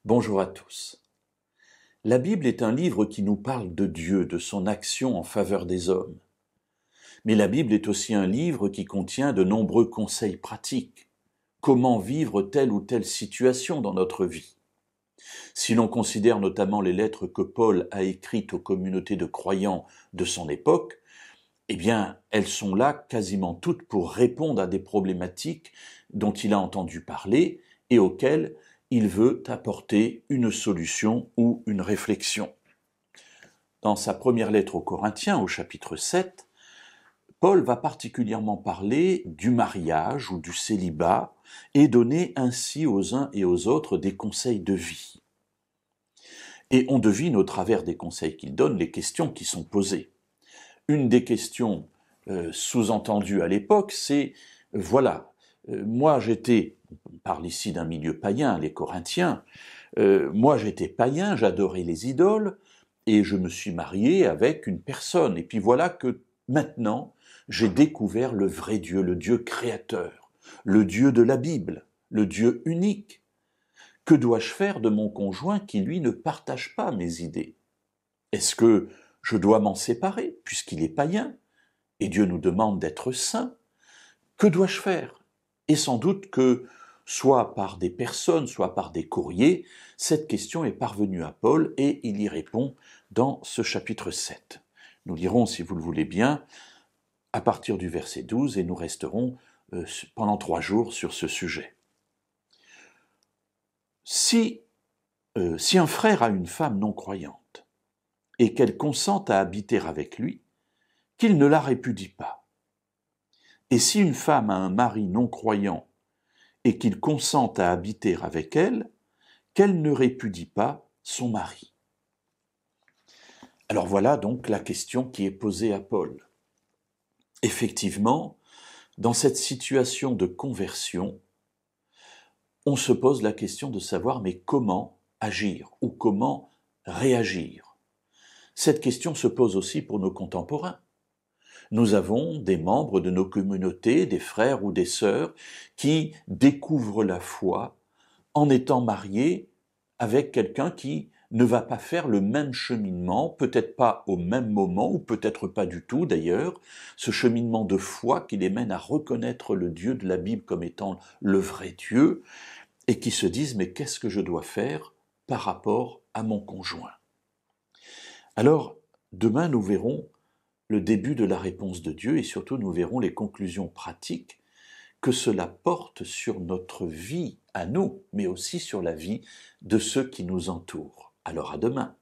Bonjour à tous. La Bible est un livre qui nous parle de Dieu, de son action en faveur des hommes. Mais la Bible est aussi un livre qui contient de nombreux conseils pratiques. Comment vivre telle ou telle situation dans notre vie? Si l'on considère notamment les lettres que Paul a écrites aux communautés de croyants de son époque, eh bien, elles sont là quasiment toutes pour répondre à des problématiques dont il a entendu parler et auxquelles il veut apporter une solution ou une réflexion. Dans sa première lettre aux Corinthiens, au chapitre 7, Paul va particulièrement parler du mariage ou du célibat et donner ainsi aux uns et aux autres des conseils de vie. Et on devine au travers des conseils qu'il donne les questions qui sont posées. Une des questions sous-entendues à l'époque, c'est voilà, moi j'étais, on parle ici d'un milieu païen, les Corinthiens, moi j'étais païen, j'adorais les idoles, et je me suis marié avec une personne, et puis voilà que maintenant j'ai découvert le vrai Dieu, le Dieu créateur, le Dieu de la Bible, le Dieu unique. Que dois-je faire de mon conjoint qui, lui, ne partage pas mes idées? Est-ce que je dois m'en séparer, puisqu'il est païen, et Dieu nous demande d'être saints? Que dois-je faire? Et sans doute que, soit par des personnes, soit par des courriers, cette question est parvenue à Paul et il y répond dans ce chapitre 7. Nous lirons, si vous le voulez bien, à partir du verset 12 et nous resterons pendant 3 jours sur ce sujet. Si un frère a une femme non croyante et qu'elle consente à habiter avec lui, qu'il ne la répudie pas. Et si une femme a un mari non croyant et qu'il consente à habiter avec elle, qu'elle ne répudie pas son mari. Alors voilà donc la question qui est posée à Paul. Effectivement, dans cette situation de conversion, on se pose la question de savoir mais comment agir ou comment réagir. Cette question se pose aussi pour nos contemporains. Nous avons des membres de nos communautés, des frères ou des sœurs, qui découvrent la foi en étant mariés avec quelqu'un qui ne va pas faire le même cheminement, peut-être pas au même moment, ou peut-être pas du tout d'ailleurs, ce cheminement de foi qui les mène à reconnaître le Dieu de la Bible comme étant le vrai Dieu, et qui se disent « mais qu'est-ce que je dois faire par rapport à mon conjoint ?» Alors, demain nous verrons le début de la réponse de Dieu et surtout nous verrons les conclusions pratiques que cela porte sur notre vie à nous, mais aussi sur la vie de ceux qui nous entourent. Alors à demain.